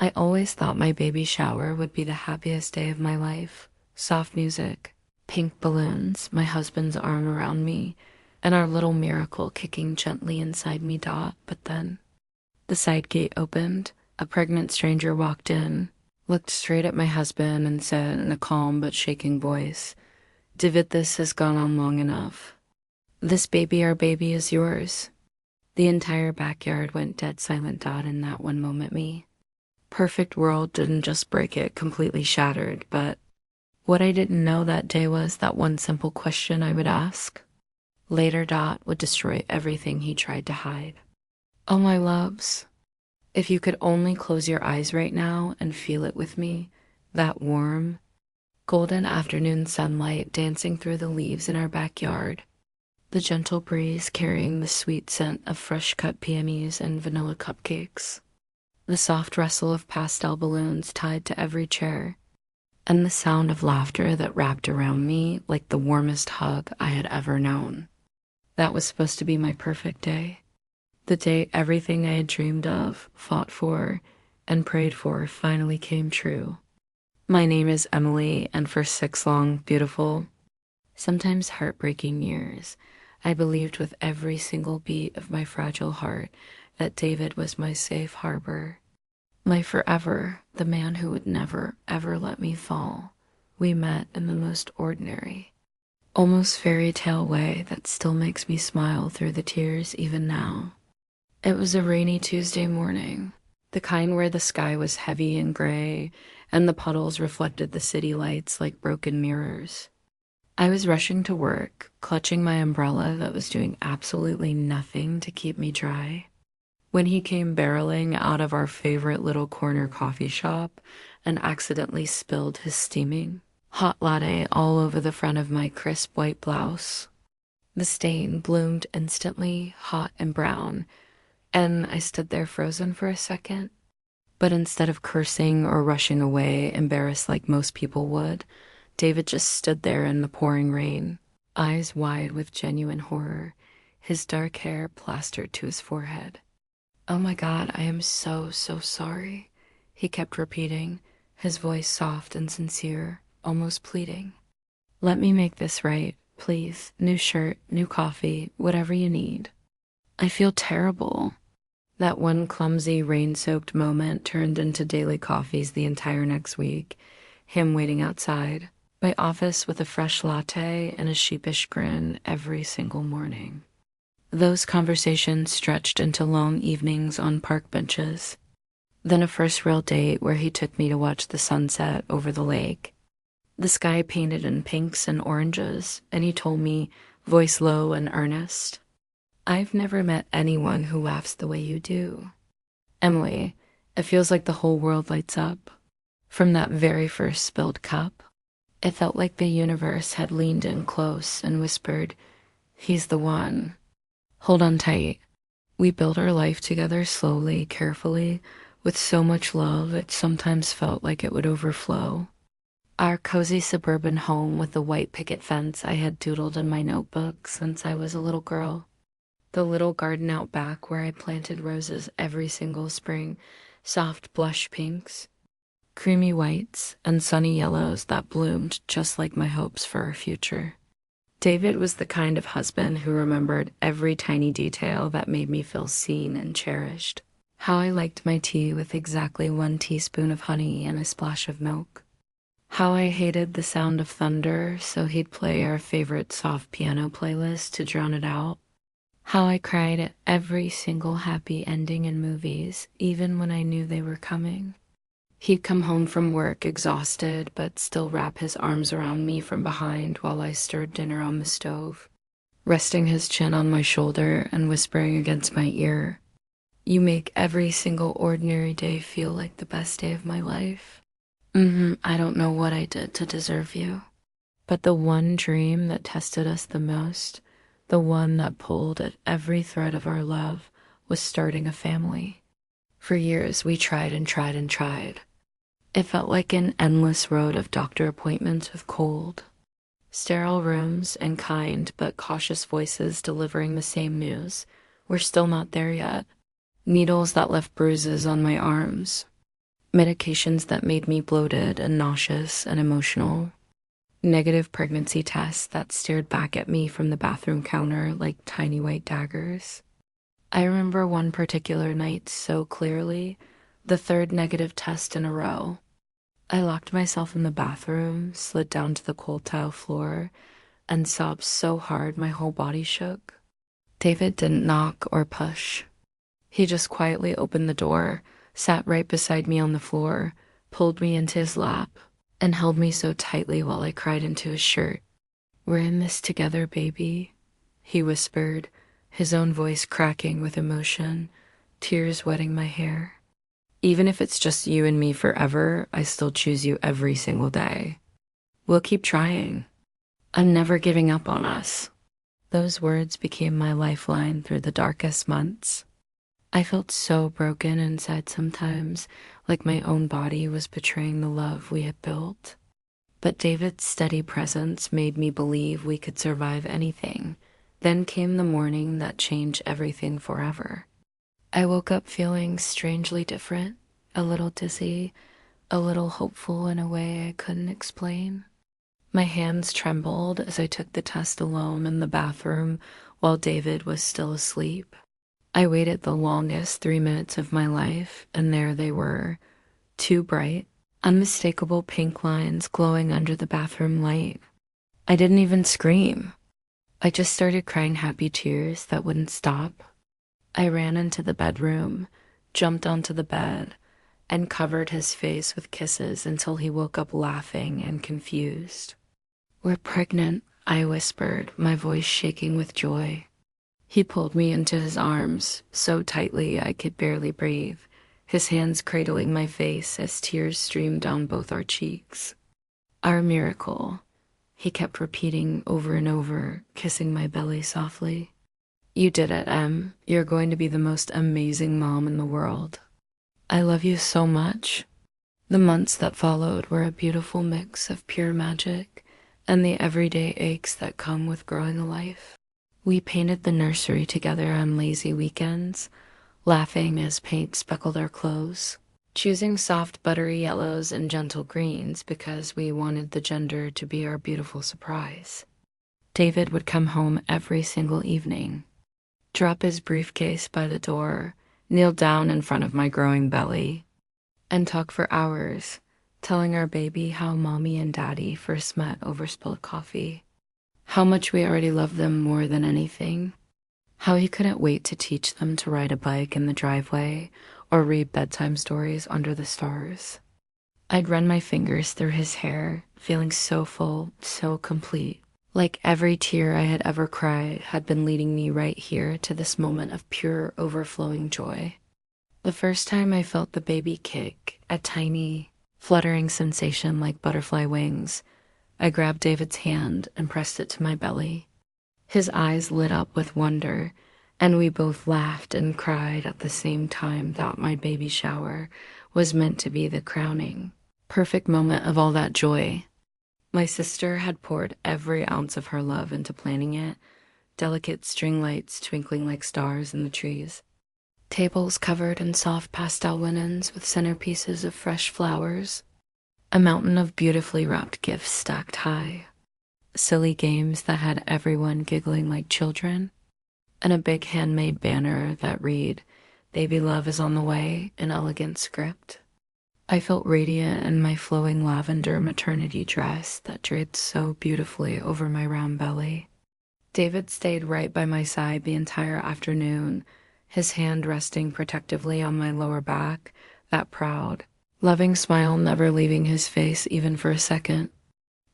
I always thought my baby shower would be the happiest day of my life. Soft music, pink balloons, my husband's arm around me, and our little miracle kicking gently inside me. But then the side gate opened. A pregnant stranger walked in, looked straight at my husband, and said in a calm but shaking voice, "David, this has gone on long enough. This baby, our baby, is yours." The entire backyard went dead silent. In that one moment, me perfect world didn't just break, it completely shattered. But what I didn't know that day was that one simple question I would ask later. Would destroy everything he tried to hide. Oh, my loves, if you could only close your eyes right now and feel it with me, that warm, golden afternoon sunlight dancing through the leaves in our backyard, the gentle breeze carrying the sweet scent of fresh cut PMEs and vanilla cupcakes, the soft rustle of pastel balloons tied to every chair, and the sound of laughter that wrapped around me like the warmest hug I had ever known. That was supposed to be my perfect day. The day everything I had dreamed of, fought for, and prayed for finally came true. My name is Emily, and for 6 long, beautiful, sometimes heartbreaking years, I believed with every single beat of my fragile heart that David was my safe harbor, my forever, the man who would never, ever let me fall. We met in the most ordinary, almost fairy tale way that still makes me smile through the tears even now. It was a rainy Tuesday morning, the kind where the sky was heavy and gray, and the puddles reflected the city lights like broken mirrors. I was rushing to work, clutching my umbrella that was doing absolutely nothing to keep me dry, when he came barreling out of our favorite little corner coffee shop and accidentally spilled his steaming hot latte all over the front of my crisp white blouse. The stain bloomed instantly, hot and brown, and I stood there frozen for a second. But instead of cursing or rushing away, embarrassed like most people would, David just stood there in the pouring rain, eyes wide with genuine horror, his dark hair plastered to his forehead. "Oh my God, I am so, so sorry," he kept repeating, his voice soft and sincere, almost pleading. "Let me make this right, please. New shirt, new coffee, whatever you need." I feel terrible. That one clumsy, rain-soaked moment turned into daily coffees the entire next week, him waiting outside my office with a fresh latte and a sheepish grin every single morning. Those conversations stretched into long evenings on park benches, then a first real date where he took me to watch the sunset over the lake. The sky painted in pinks and oranges, and he told me, voice low and earnest, "I've never met anyone who laughs the way you do. Emily, it feels like the whole world lights up. From that very first spilled cup, it felt like the universe had leaned in close and whispered, 'He's the one. Hold on tight.'" We built our life together slowly, carefully, with so much love it sometimes felt like it would overflow. Our cozy suburban home with the white picket fence I had doodled in my notebook since I was a little girl. The little garden out back where I planted roses every single spring, soft blush pinks, creamy whites, and sunny yellows that bloomed just like my hopes for our future. David was the kind of husband who remembered every tiny detail that made me feel seen and cherished. How I liked my tea with exactly 1 teaspoon of honey and a splash of milk. How I hated the sound of thunder, so he'd play our favorite soft piano playlist to drown it out. How I cried at every single happy ending in movies, even when I knew they were coming. He'd come home from work exhausted, but still wrap his arms around me from behind while I stirred dinner on the stove, resting his chin on my shoulder and whispering against my ear, "You make every single ordinary day feel like the best day of my life. I don't know what I did to deserve you." But the one dream that tested us the most, the one that pulled at every thread of our love, was starting a family. For years, we tried and tried and tried. It felt like an endless road of doctor appointments with cold, sterile rooms, and kind but cautious voices delivering the same news. "We're still not there yet." Needles that left bruises on my arms. Medications that made me bloated and nauseous and emotional. Negative pregnancy tests that stared back at me from the bathroom counter like tiny white daggers. I remember one particular night so clearly, the third negative test in a row. I locked myself in the bathroom, slid down to the cold tile floor, and sobbed so hard my whole body shook. David didn't knock or push. He just quietly opened the door, sat right beside me on the floor, pulled me into his lap, and held me so tightly while I cried into his shirt. "We're in this together, baby," he whispered, his own voice cracking with emotion, tears wetting my hair. "Even if it's just you and me forever, I still choose you every single day. We'll keep trying. I'm never giving up on us." Those words became my lifeline through the darkest months. I felt so broken inside sometimes, like my own body was betraying the love we had built. But David's steady presence made me believe we could survive anything. Then came the morning that changed everything forever. I woke up feeling strangely different, a little dizzy, a little hopeful in a way I couldn't explain. My hands trembled as I took the test alone in the bathroom while David was still asleep. I waited the longest 3 minutes of my life, and there they were, two bright, unmistakable pink lines glowing under the bathroom light. I didn't even scream. I just started crying happy tears that wouldn't stop. I ran into the bedroom, jumped onto the bed, and covered his face with kisses until he woke up laughing and confused. "We're pregnant," I whispered, my voice shaking with joy. He pulled me into his arms, so tightly I could barely breathe, his hands cradling my face as tears streamed down both our cheeks. "Our miracle," he kept repeating over and over, kissing my belly softly. "You did it, Em. You're going to be the most amazing mom in the world. I love you so much." The months that followed were a beautiful mix of pure magic and the everyday aches that come with growing a life. We painted the nursery together on lazy weekends, laughing as paint speckled our clothes, choosing soft buttery yellows and gentle greens because we wanted the gender to be our beautiful surprise. David would come home every single evening, drop his briefcase by the door, kneel down in front of my growing belly, and talk for hours, telling our baby how mommy and daddy first met over spilled coffee, how much we already loved them more than anything, how he couldn't wait to teach them to ride a bike in the driveway or read bedtime stories under the stars. I'd run my fingers through his hair, feeling so full, so complete, like every tear I had ever cried had been leading me right here to this moment of pure, overflowing joy. The first time I felt the baby kick, a tiny, fluttering sensation like butterfly wings, I grabbed David's hand and pressed it to my belly. His eyes lit up with wonder, and we both laughed and cried at the same time that my baby shower was meant to be the crowning, perfect moment of all that joy. My sister had poured every ounce of her love into planning it, delicate string lights twinkling like stars in the trees, tables covered in soft pastel linens with centerpieces of fresh flowers, a mountain of beautifully wrapped gifts stacked high, silly games that had everyone giggling like children, and a big handmade banner that read, "Baby love is on the way," in elegant script. I felt radiant in my flowing lavender maternity dress that draped so beautifully over my round belly. David stayed right by my side the entire afternoon, his hand resting protectively on my lower back, that proud, loving smile never leaving his face even for a second.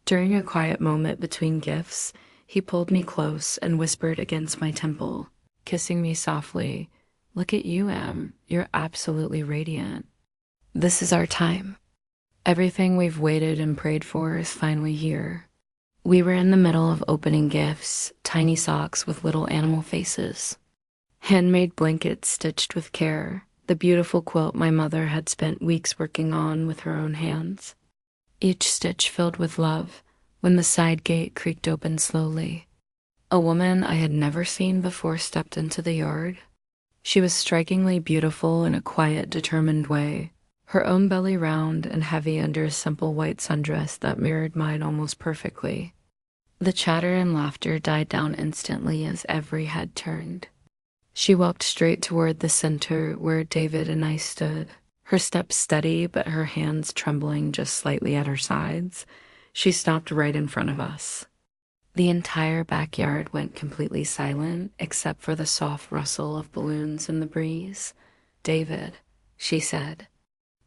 During a quiet moment between gifts, he pulled me close and whispered against my temple, kissing me softly, "Look at you, Em. You're absolutely radiant. This is our time. Everything we've waited and prayed for is finally here." We were in the middle of opening gifts, tiny socks with little animal faces, handmade blankets stitched with care, the beautiful quilt my mother had spent weeks working on with her own hands, each stitch filled with love, when the side gate creaked open slowly. A woman I had never seen before stepped into the yard. She was strikingly beautiful in a quiet, determined way, her own belly round and heavy under a simple white sundress that mirrored mine almost perfectly. The chatter and laughter died down instantly as every head turned. She walked straight toward the center where David and I stood, her steps steady but her hands trembling just slightly at her sides. She stopped right in front of us. The entire backyard went completely silent except for the soft rustle of balloons in the breeze. "David," she said,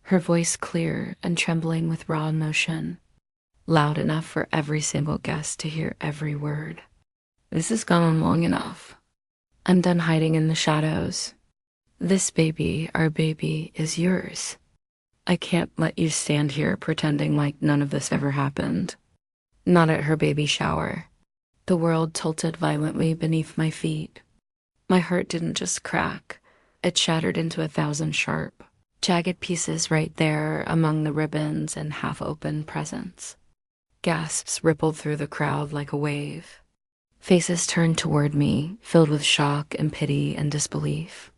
her voice clear and trembling with raw emotion, loud enough for every single guest to hear every word. "This has gone on long enough. I'm done hiding in the shadows. This baby, our baby, is yours. I can't let you stand here pretending like none of this ever happened." Not at her baby shower. The world tilted violently beneath my feet. My heart didn't just crack. It shattered into 1,000 sharp, jagged pieces right there among the ribbons and half-open presents. Gasps rippled through the crowd like a wave. Faces turned toward me, filled with shock and pity and disbelief.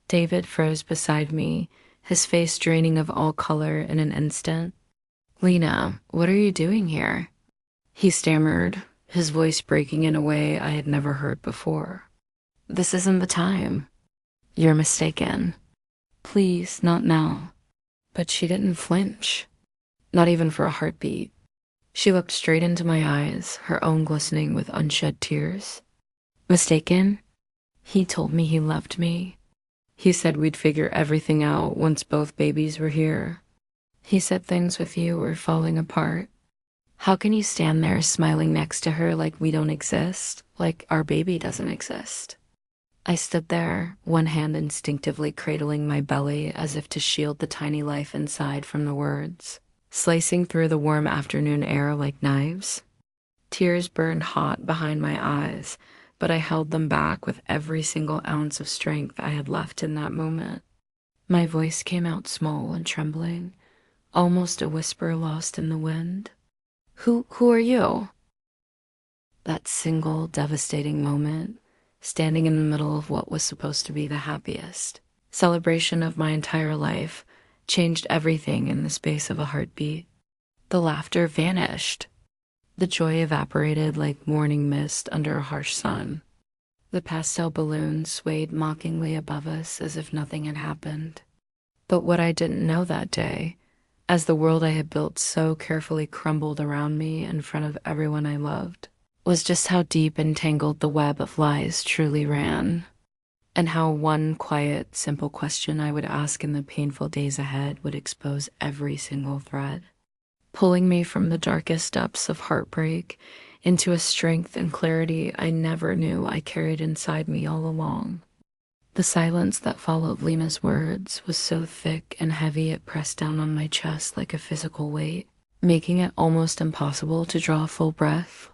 David froze beside me, his face draining of all color in an instant. "Lena, what are you doing here?" he stammered, his voice breaking in a way I had never heard before. "This isn't the time. You're mistaken. Please, not now." But she didn't flinch, not even for a heartbeat. She looked straight into my eyes, her own glistening with unshed tears. "Mistaken? He told me he loved me. He said we'd figure everything out once both babies were here. He said things with you were falling apart. How can you stand there smiling next to her like we don't exist, like our baby doesn't exist?" I stood there, one hand instinctively cradling my belly as if to shield the tiny life inside from the words, slicing through the warm afternoon air like knives. Tears burned hot behind my eyes, but I held them back with every single ounce of strength I had left in that moment. My voice came out small and trembling, almost a whisper lost in the wind. Who are you?" That single devastating moment, standing in the middle of what was supposed to be the happiest celebration of my entire life, changed everything in the space of a heartbeat. The laughter vanished. The joy evaporated like morning mist under a harsh sun. The pastel balloons swayed mockingly above us as if nothing had happened. But what I didn't know that day, as the world I had built so carefully crumbled around me in front of everyone I loved, was just how deep and tangled the web of lies truly ran, and how one quiet, simple question I would ask in the painful days ahead would expose every single thread, pulling me from the darkest depths of heartbreak into a strength and clarity I never knew I carried inside me all along. The silence that followed Lena's words was so thick and heavy it pressed down on my chest like a physical weight, making it almost impossible to draw a full breath.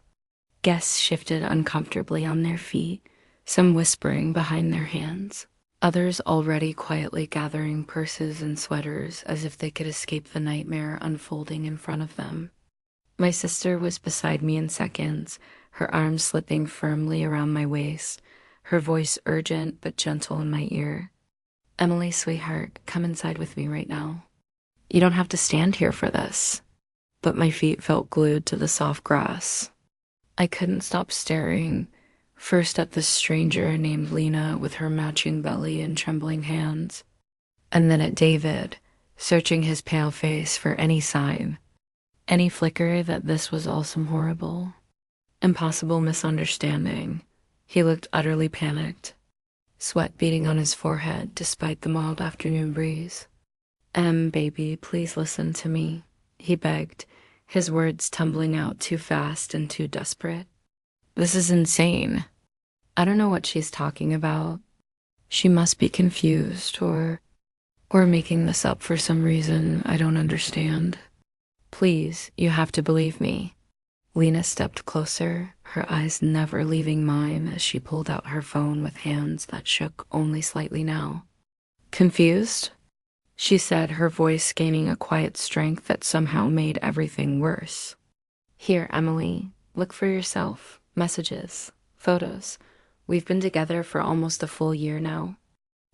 Guests shifted uncomfortably on their feet, some whispering behind their hands, others already quietly gathering purses and sweaters as if they could escape the nightmare unfolding in front of them. My sister was beside me in seconds, her arms slipping firmly around my waist, her voice urgent but gentle in my ear. "Emily, sweetheart, come inside with me right now. You don't have to stand here for this." But my feet felt glued to the soft grass. I couldn't stop staring, first at this stranger named Lena with her matching belly and trembling hands, and then at David, searching his pale face for any sign, any flicker that this was all some horrible, impossible misunderstanding. He looked utterly panicked, sweat beading on his forehead despite the mild afternoon breeze. Baby, please listen to me," he begged, his words tumbling out too fast and too desperate. "This is insane. I don't know what she's talking about. She must be confused or making this up for some reason I don't understand. Please, you have to believe me." Lena stepped closer, her eyes never leaving mine as she pulled out her phone with hands that shook only slightly now. "Confused?" she said, her voice gaining a quiet strength that somehow made everything worse. "Here, Emily, look for yourself. Messages, photos. We've been together for almost a full year now.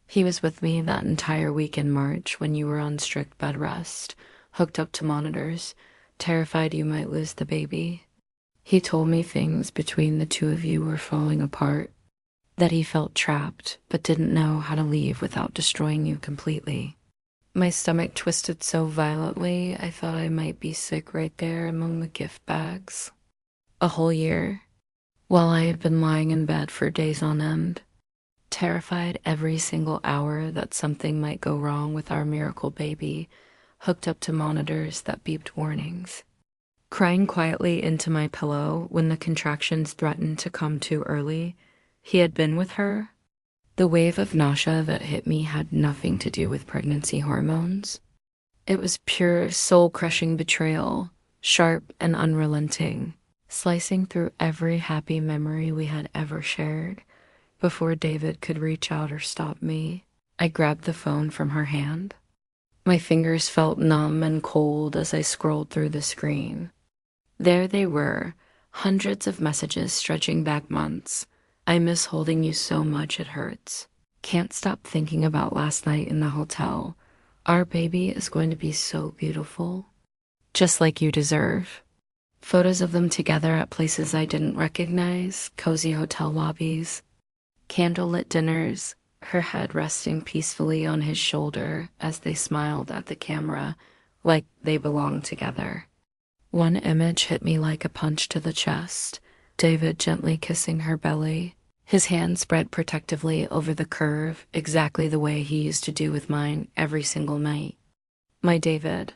He was with me that entire week in March when you were on strict bed rest, hooked up to monitors, terrified you might lose the baby. He told me things between the two of you were falling apart, that he felt trapped but didn't know how to leave without destroying you completely. My stomach twisted so violently I thought I might be sick right there among the gift bags. A whole year, while I had been lying in bed for days on end, terrified every single hour that something might go wrong with our miracle baby, hooked up to monitors that beeped warnings. Crying quietly into my pillow when the contractions threatened to come too early. He had been with her. The wave of nausea that hit me had nothing to do with pregnancy hormones. It was pure soul-crushing betrayal, sharp and unrelenting, slicing through every happy memory we had ever shared. Before David could reach out or stop me, I grabbed the phone from her hand. My fingers felt numb and cold as I scrolled through the screen. There they were, hundreds of messages stretching back months. I miss holding you so much it hurts. Can't stop thinking about last night in the hotel. Our baby is going to be so beautiful. Just like you deserve. Photos of them together at places I didn't recognize, cozy hotel lobbies, candlelit dinners, her head resting peacefully on his shoulder as they smiled at the camera, like they belonged together. One image hit me like a punch to the chest. David gently kissing her belly, his hand spread protectively over the curve, exactly the way he used to do with mine every single night. My David,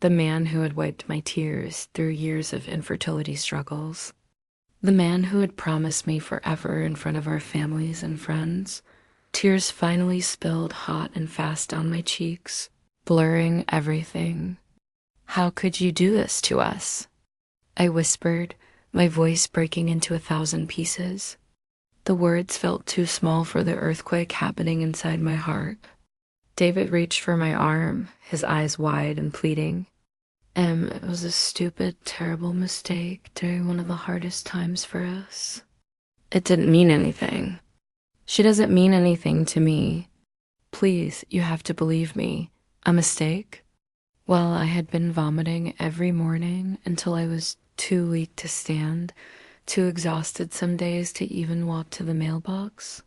the man who had wiped my tears through years of infertility struggles. The man who had promised me forever in front of our families and friends. Tears finally spilled hot and fast down my cheeks, blurring everything. How could you do this to us? I whispered, my voice breaking into 1,000 pieces. The words felt too small for the earthquake happening inside my heart. David reached for my arm, his eyes wide and pleading. It was a stupid, terrible mistake during one of the hardest times for us. It didn't mean anything. She doesn't mean anything to me. Please, you have to believe me. A mistake? While I had been vomiting every morning until I was too weak to stand, too exhausted some days to even walk to the mailbox.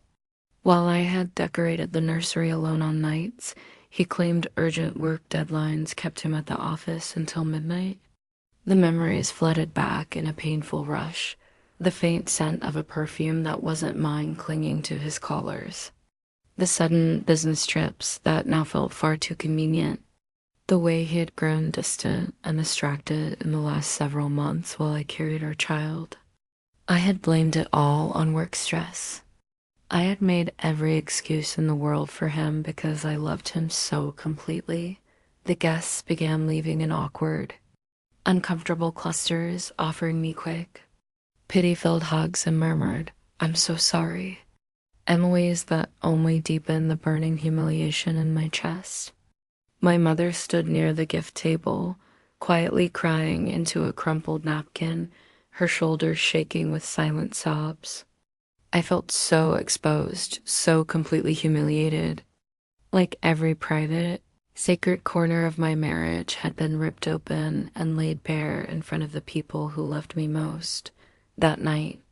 While I had decorated the nursery alone on nights, he claimed urgent work deadlines kept him at the office until midnight. The memories flooded back in a painful rush, the faint scent of a perfume that wasn't mine clinging to his collars. The sudden business trips that now felt far too convenient. The way he had grown distant and distracted in the last several months while I carried our child. I had blamed it all on work stress. I had made every excuse in the world for him because I loved him so completely. The guests began leaving in awkward, uncomfortable clusters, offering me quick, pity-filled hugs and murmured, "I'm so sorry." Emily's that only deepened the burning humiliation in my chest. My mother stood near the gift table, quietly crying into a crumpled napkin, her shoulders shaking with silent sobs. I felt so exposed, so completely humiliated. Like every private, sacred corner of my marriage had been ripped open and laid bare in front of the people who loved me most. That night,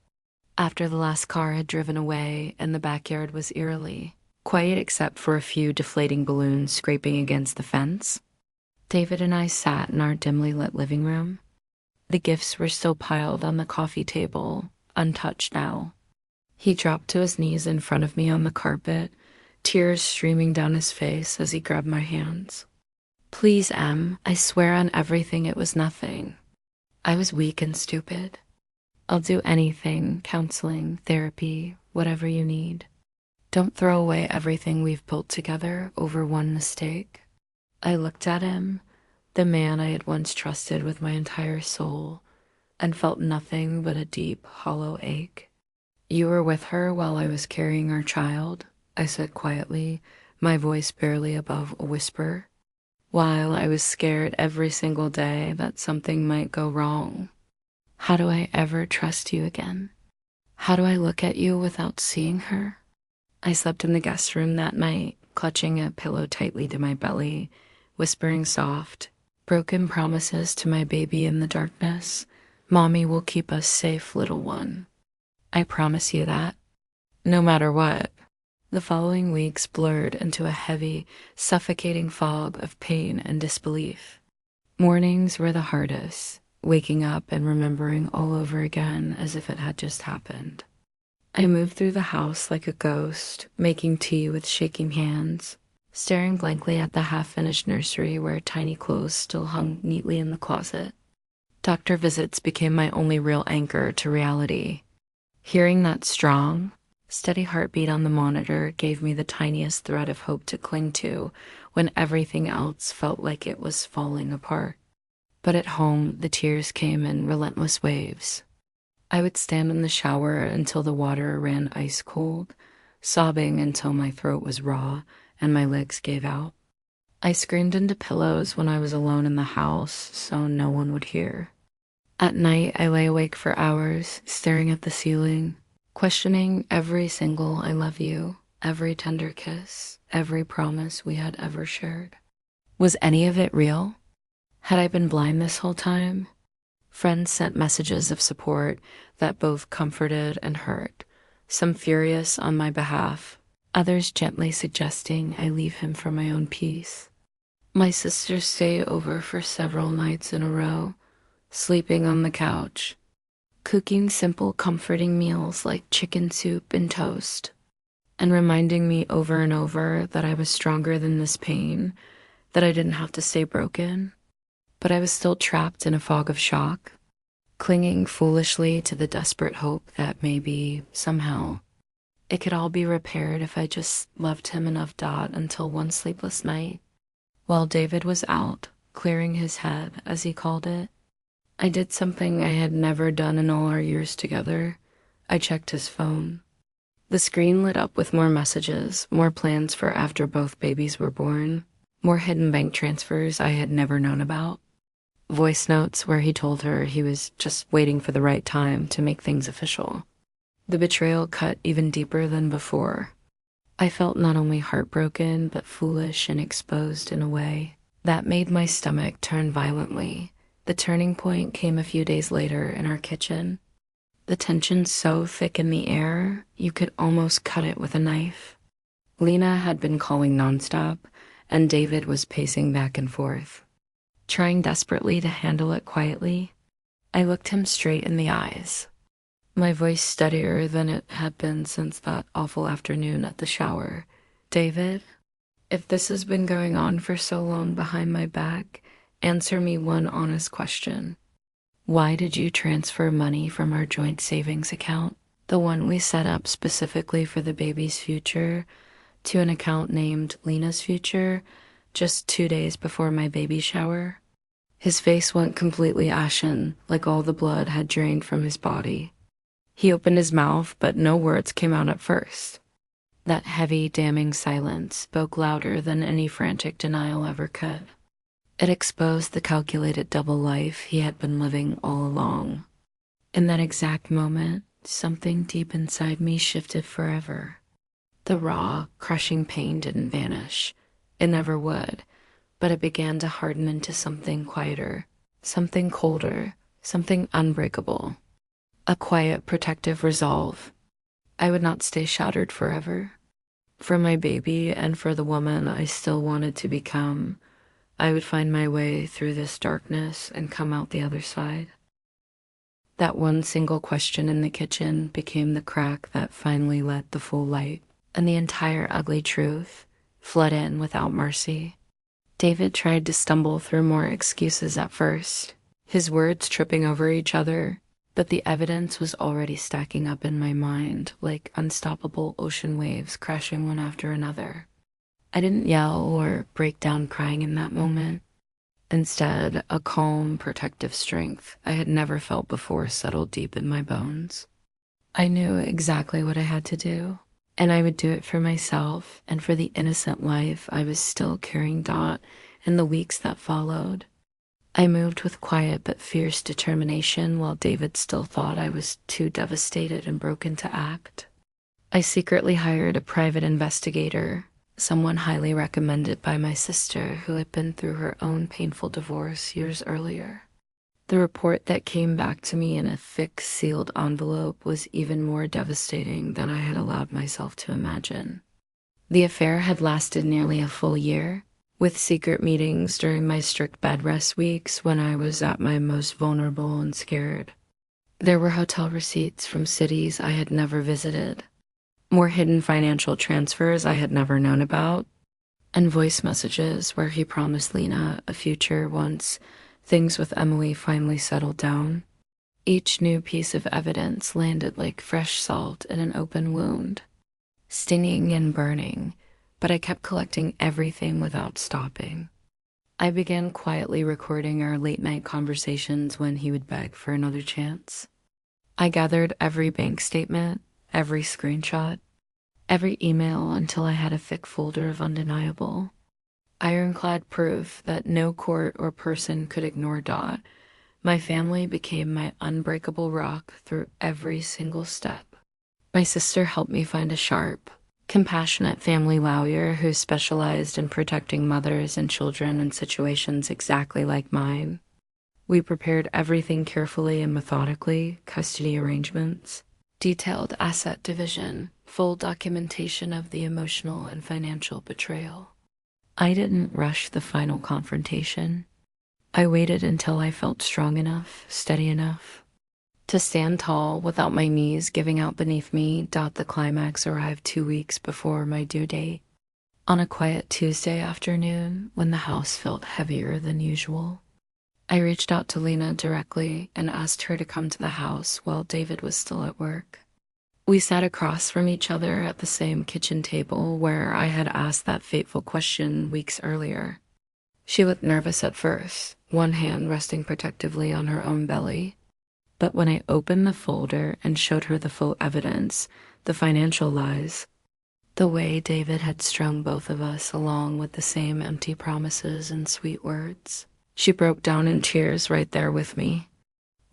after the last car had driven away and the backyard was eerily quiet except for a few deflating balloons scraping against the fence, David and I sat in our dimly lit living room. The gifts were still piled on the coffee table, untouched now. He dropped to his knees in front of me on the carpet, tears streaming down his face as he grabbed my hands. "Please, Em, I swear on everything it was nothing. I was weak and stupid. I'll do anything, counseling, therapy, whatever you need. Don't throw away everything we've built together over one mistake." I looked at him, the man I had once trusted with my entire soul, and felt nothing but a deep, hollow ache. "You were with her while I was carrying our child," I said quietly, my voice barely above a whisper, "while I was scared every single day that something might go wrong. How do I ever trust you again? How do I look at you without seeing her?" I slept in the guest room that night, clutching a pillow tightly to my belly, whispering soft, broken promises to my baby in the darkness. Mommy will keep us safe, little one. I promise you that. No matter what. The following weeks blurred into a heavy, suffocating fog of pain and disbelief. Mornings were the hardest, waking up and remembering all over again as if it had just happened. I moved through the house like a ghost, making tea with shaking hands, staring blankly at the half-finished nursery where tiny clothes still hung neatly in the closet. Doctor visits became my only real anchor to reality. Hearing that strong, steady heartbeat on the monitor gave me the tiniest thread of hope to cling to when everything else felt like it was falling apart. But at home, the tears came in relentless waves. I would stand in the shower until the water ran ice cold, sobbing until my throat was raw and my legs gave out. I screamed into pillows when I was alone in the house so no one would hear. At night, I lay awake for hours, staring at the ceiling, questioning every single I love you, every tender kiss, every promise we had ever shared. Was any of it real? Had I been blind this whole time? Friends sent messages of support that both comforted and hurt, some furious on my behalf, others gently suggesting I leave him for my own peace. My sisters stayed over for several nights in a row, sleeping on the couch, cooking simple, comforting meals like chicken soup and toast, and reminding me over and over that I was stronger than this pain, that I didn't have to stay broken. But I was still trapped in a fog of shock, clinging foolishly to the desperate hope that maybe, somehow, it could all be repaired if I just loved him enough. Until one sleepless night, while David was out, clearing his head, as he called it, I did something I had never done in all our years together. I checked his phone. The screen lit up with more messages, more plans for after both babies were born, more hidden bank transfers I had never known about. Voice notes where he told her he was just waiting for the right time to make things official. The betrayal cut even deeper than before. I felt not only heartbroken, but foolish and exposed in a way that made my stomach turn violently. The turning point came a few days later in our kitchen. The tension so thick in the air, you could almost cut it with a knife. Lena had been calling nonstop, and David was pacing back and forth. Trying desperately to handle it quietly, I looked him straight in the eyes, my voice steadier than it had been since that awful afternoon at the shower. David, if this has been going on for so long behind my back, answer me one honest question. Why did you transfer money from our joint savings account, the one we set up specifically for the baby's future, to an account named Lena's Future, just 2 days before my baby shower? His face went completely ashen, like all the blood had drained from his body. He opened his mouth, but no words came out at first. That heavy, damning silence spoke louder than any frantic denial ever could. It exposed the calculated double life he had been living all along. In that exact moment, something deep inside me shifted forever. The raw, crushing pain didn't vanish. It never would, but it began to harden into something quieter, something colder, something unbreakable. A quiet, protective resolve. I would not stay shattered forever. For my baby and for the woman I still wanted to become, I would find my way through this darkness and come out the other side. That one single question in the kitchen became the crack that finally let the full light, and the entire ugly truth flood in without mercy. David tried to stumble through more excuses at first, his words tripping over each other, but the evidence was already stacking up in my mind like unstoppable ocean waves crashing one after another. I didn't yell or break down crying in that moment. Instead, a calm, protective strength I had never felt before settled deep in my bones. I knew exactly what I had to do, and I would do it for myself and for the innocent life I was still carrying in the weeks that followed. I moved with quiet but fierce determination while David still thought I was too devastated and broken to act. I secretly hired a private investigator, someone highly recommended by my sister who had been through her own painful divorce years earlier. The report that came back to me in a thick, sealed envelope was even more devastating than I had allowed myself to imagine. The affair had lasted nearly a full year, with secret meetings during my strict bed rest weeks when I was at my most vulnerable and scared. There were hotel receipts from cities I had never visited, more hidden financial transfers I had never known about, and voice messages where he promised Lena a future once things with Emily finally settled down. Each new piece of evidence landed like fresh salt in an open wound, stinging and burning, but I kept collecting everything without stopping. I began quietly recording our late-night conversations when he would beg for another chance. I gathered every bank statement, every screenshot, every email until I had a thick folder of undeniable, ironclad proof that no court or person could ignore Dot. My family became my unbreakable rock through every single step. My sister helped me find a sharp, compassionate family lawyer who specialized in protecting mothers and children in situations exactly like mine. We prepared everything carefully and methodically: custody arrangements, detailed asset division, full documentation of the emotional and financial betrayal. I didn't rush the final confrontation. I waited until I felt strong enough, steady enough to stand tall without my knees giving out beneath me. The climax arrived 2 weeks before my due date. On a quiet Tuesday afternoon, when the house felt heavier than usual, I reached out to Lena directly and asked her to come to the house while David was still at work. We sat across from each other at the same kitchen table where I had asked that fateful question weeks earlier. She looked nervous at first, one hand resting protectively on her own belly. But when I opened the folder and showed her the full evidence, the financial lies, the way David had strung both of us along with the same empty promises and sweet words, she broke down in tears right there with me.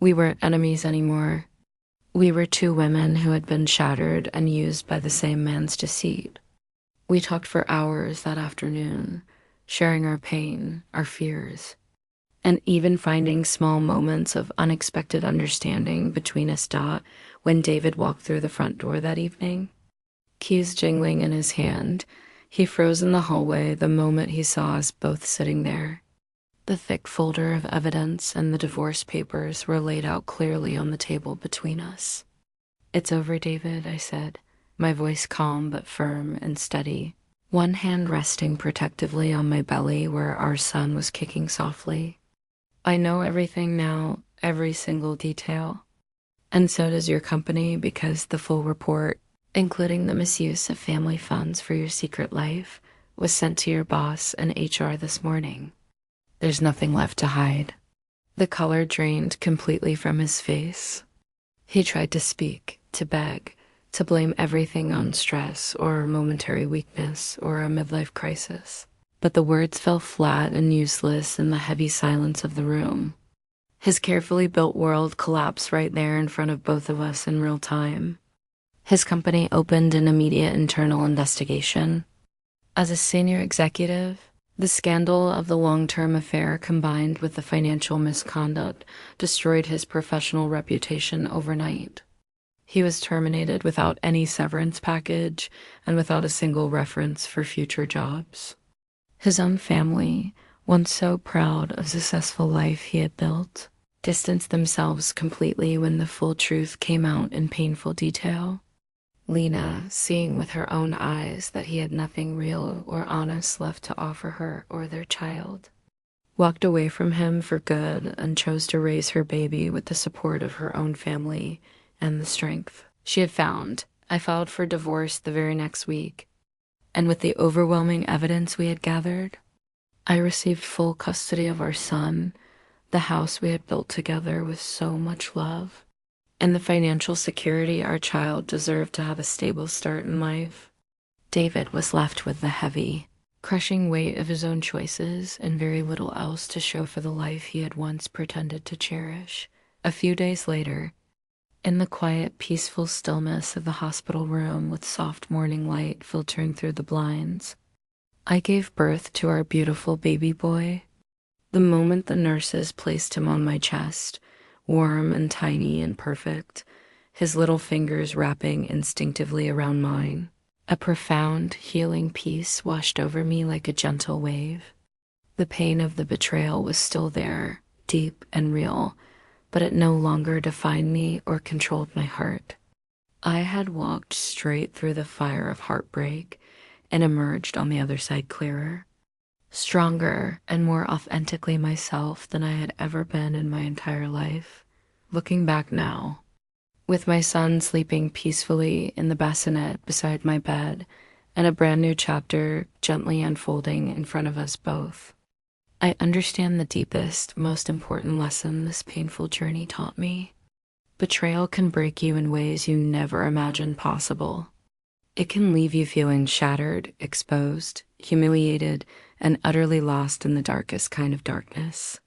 We weren't enemies anymore. We were two women who had been shattered and used by the same man's deceit. We talked for hours that afternoon, sharing our pain, our fears, and even finding small moments of unexpected understanding between us. When David walked through the front door that evening, keys jingling in his hand, he froze in the hallway the moment he saw us both sitting there. The thick folder of evidence and the divorce papers were laid out clearly on the table between us. "It's over, David," I said, my voice calm but firm and steady, one hand resting protectively on my belly where our son was kicking softly. "I know everything now, every single detail. And so does your company, because the full report, including the misuse of family funds for your secret life, was sent to your boss and HR this morning. There's nothing left to hide." The color drained completely from his face. He tried to speak, to beg, to blame everything on stress or momentary weakness or a midlife crisis. But the words fell flat and useless in the heavy silence of the room. His carefully built world collapsed right there in front of both of us in real time. His company opened an immediate internal investigation. As a senior executive, the scandal of the long-term affair combined with the financial misconduct destroyed his professional reputation overnight. He was terminated without any severance package and without a single reference for future jobs. His own family, once so proud of the successful life he had built, distanced themselves completely when the full truth came out in painful detail. Lena, seeing with her own eyes that he had nothing real or honest left to offer her or their child, walked away from him for good and chose to raise her baby with the support of her own family and the strength she had found. I filed for divorce the very next week, and with the overwhelming evidence we had gathered, I received full custody of our son, the house we had built together with so much love, and the financial security our child deserved to have a stable start in life. David was left with the heavy, crushing weight of his own choices and very little else to show for the life he had once pretended to cherish. A few days later, In the quiet, peaceful stillness of the hospital room with soft morning light filtering through the blinds, I gave birth to our beautiful baby boy. The moment the nurses placed him on my chest, warm and tiny and perfect, his little fingers wrapping instinctively around mine, a profound, healing peace washed over me like a gentle wave. The pain of the betrayal was still there, deep and real, but it no longer defined me or controlled my heart. I had walked straight through the fire of heartbreak and emerged on the other side clearer, stronger and more authentically myself than I had ever been in my entire life. Looking back now, with my son sleeping peacefully in the bassinet beside my bed and a brand new chapter gently unfolding in front of us both, I understand the deepest, most important lesson this painful journey taught me. Betrayal can break you in ways you never imagined possible. It can leave you feeling shattered, exposed, humiliated, and utterly lost in the darkest kind of darkness.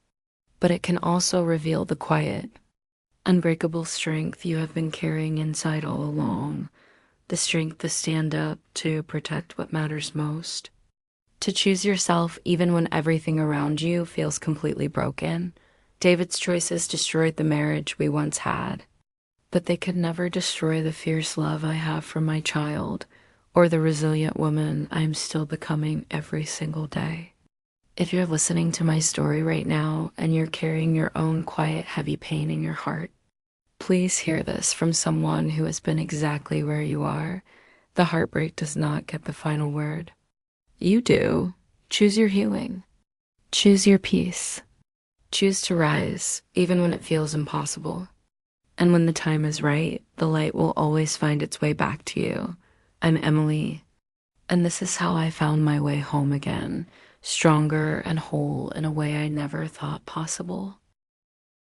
But it can also reveal the quiet, unbreakable strength you have been carrying inside all along, the strength to stand up, to protect what matters most, to choose yourself even when everything around you feels completely broken. David's choices destroyed the marriage we once had, but they could never destroy the fierce love I have for my child or the resilient woman I am still becoming every single day. If you're listening to my story right now and you're carrying your own quiet, heavy pain in your heart, please hear this from someone who has been exactly where you are. The heartbreak does not get the final word. You do. Choose your healing. Choose your peace. Choose to rise, even when it feels impossible. And when the time is right, the light will always find its way back to you. I'm Emily, and this is how I found my way home again, stronger and whole in a way I never thought possible.